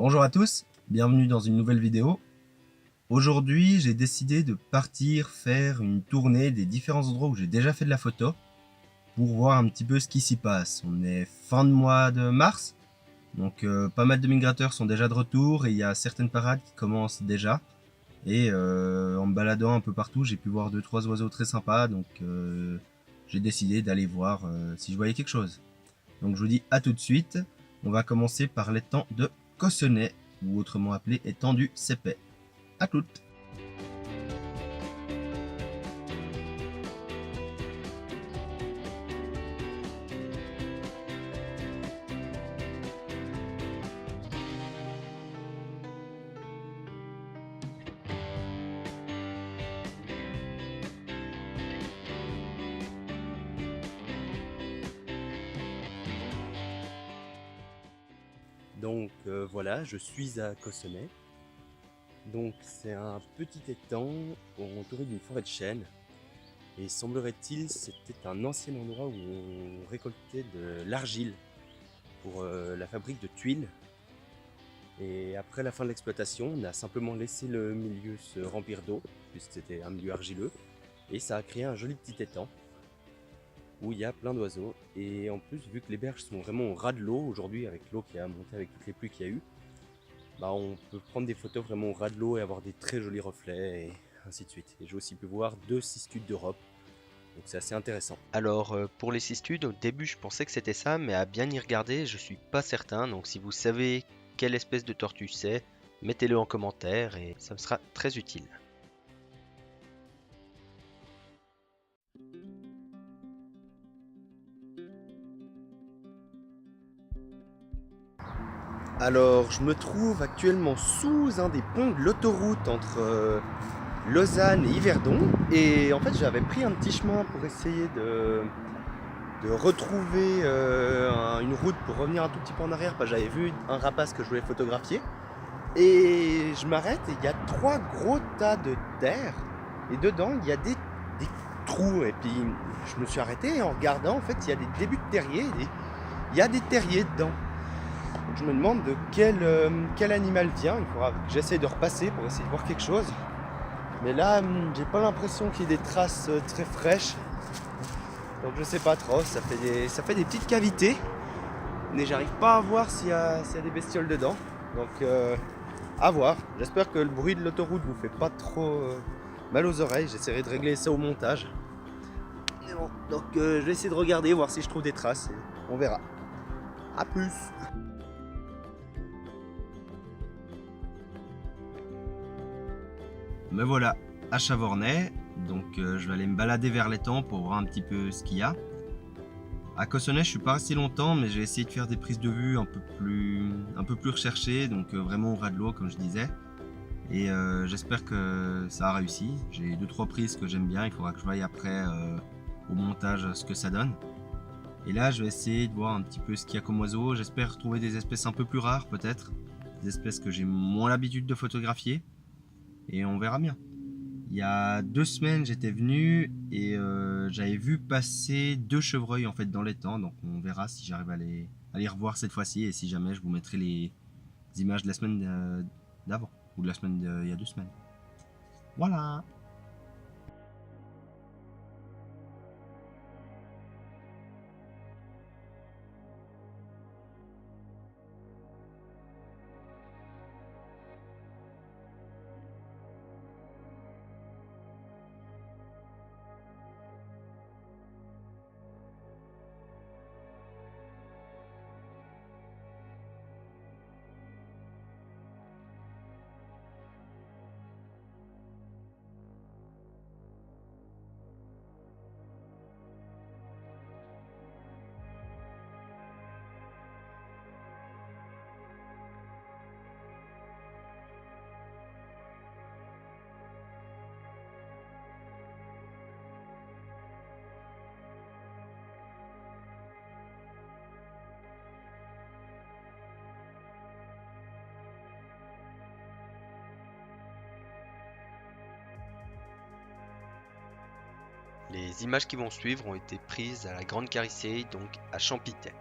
Bonjour à tous, bienvenue dans une nouvelle vidéo. Aujourd'hui, j'ai décidé de partir faire une tournée des différents endroits où j'ai déjà fait de la photo pour voir un petit peu ce qui s'y passe. On est fin de mois de mars, donc pas mal de migrateurs sont déjà de retour et il y a certaines parades qui commencent déjà. Et en me baladant un peu partout, j'ai pu voir 2-3 oiseaux très sympas, donc j'ai décidé d'aller voir si je voyais quelque chose. Donc je vous dis à tout de suite. On va commencer par l'étang de Cossonay, ou autrement appelé étang du Cépet. À toutes. Donc voilà, je suis à Cossonay. Donc c'est un petit étang entouré d'une forêt de chênes. Et semblerait-il, c'était un ancien endroit où on récoltait de l'argile pour la fabrique de tuiles. Et après la fin de l'exploitation, on a simplement laissé le milieu se remplir d'eau, puisque c'était un milieu argileux. Et ça a créé un joli petit étang où il y a plein d'oiseaux. Et en plus, vu que les berges sont vraiment au ras de l'eau aujourd'hui, avec l'eau qui a monté avec toutes les pluies qu'il y a eu, bah on peut prendre des photos vraiment au ras de l'eau et avoir des très jolis reflets et ainsi de suite. Et j'ai aussi pu voir 2 cistudes d'Europe, donc c'est assez intéressant. Alors, pour les cistudes, au début, je pensais que c'était ça, mais à bien y regarder, je suis pas certain. Donc, si vous savez quelle espèce de tortue c'est, mettez-le en commentaire et ça me sera très utile. Alors, je me trouve actuellement sous un des ponts de l'autoroute entre Lausanne et Yverdon. Et en fait, j'avais pris un petit chemin pour essayer de retrouver une route pour revenir un tout petit peu en arrière, parce que j'avais vu un rapace que je voulais photographier. Et je m'arrête et il y a 3 gros tas de terre. Et dedans, il y a des trous. Et puis, je me suis arrêté et en regardant, en fait, il y a des débuts de terriers. Il y a des terriers dedans. Donc je me demande de quel animal vient. Il faudra que j'essaie de repasser pour essayer de voir quelque chose. Mais là, j'ai pas l'impression qu'il y ait des traces très fraîches. Donc je sais pas trop. Ça fait des petites cavités. Mais j'arrive pas à voir s'il y a des bestioles dedans. Donc à voir. J'espère que le bruit de l'autoroute vous fait pas trop mal aux oreilles. J'essaierai de régler ça au montage. Mais bon, donc je vais essayer de regarder, voir si je trouve des traces. Et on verra. A plus. Me voilà à Chavornay, donc je vais aller me balader vers l'étang pour voir un petit peu ce qu'il y a. À Cossonay, je suis pas resté longtemps, mais j'ai essayé de faire des prises de vue un peu plus recherchées, donc vraiment au ras de l'eau comme je disais. Et j'espère que ça a réussi. J'ai 2-3 prises que j'aime bien, il faudra que je voie après au montage ce que ça donne. Et là, je vais essayer de voir un petit peu ce qu'il y a comme oiseaux. J'espère trouver des espèces un peu plus rares peut-être, des espèces que j'ai moins l'habitude de photographier. Et on verra bien. Il y a 2 semaines, j'étais venu et j'avais vu passer 2 chevreuils en fait dans l'étang. Donc on verra si j'arrive à les revoir cette fois-ci. Et si jamais, je vous mettrai les images de la semaine d'avant ou de la semaine il y a 2 semaines. Voilà. Les images qui vont suivre ont été prises à la Grande Carissé, donc à Champitay.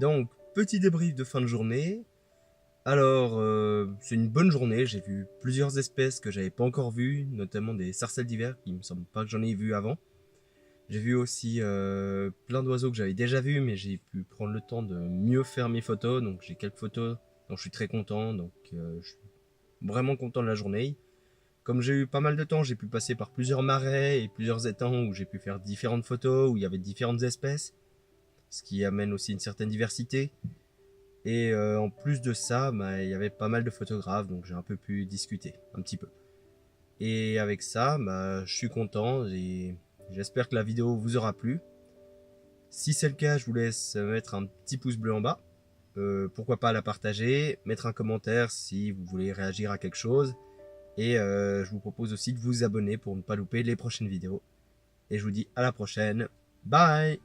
Donc, petit débrief de fin de journée. Alors, c'est une bonne journée, j'ai vu plusieurs espèces que j'avais pas encore vues, notamment des sarcelles d'hiver, qui me semble pas que j'en ai vu avant. J'ai vu aussi plein d'oiseaux que j'avais déjà vus, mais j'ai pu prendre le temps de mieux faire mes photos, donc j'ai quelques photos dont je suis très content, donc je suis vraiment content de la journée. Comme j'ai eu pas mal de temps, j'ai pu passer par plusieurs marais et plusieurs étangs où j'ai pu faire différentes photos, où il y avait différentes espèces, ce qui amène aussi une certaine diversité. Et en plus de ça, bah, il y avait pas mal de photographes, donc j'ai un peu pu discuter, un petit peu. Et avec ça, bah, je suis content et j'espère que la vidéo vous aura plu. Si c'est le cas, je vous laisse mettre un petit pouce bleu en bas. Pourquoi pas la partager, mettre un commentaire si vous voulez réagir à quelque chose. Et je vous propose aussi de vous abonner pour ne pas louper les prochaines vidéos. Et je vous dis à la prochaine. Bye!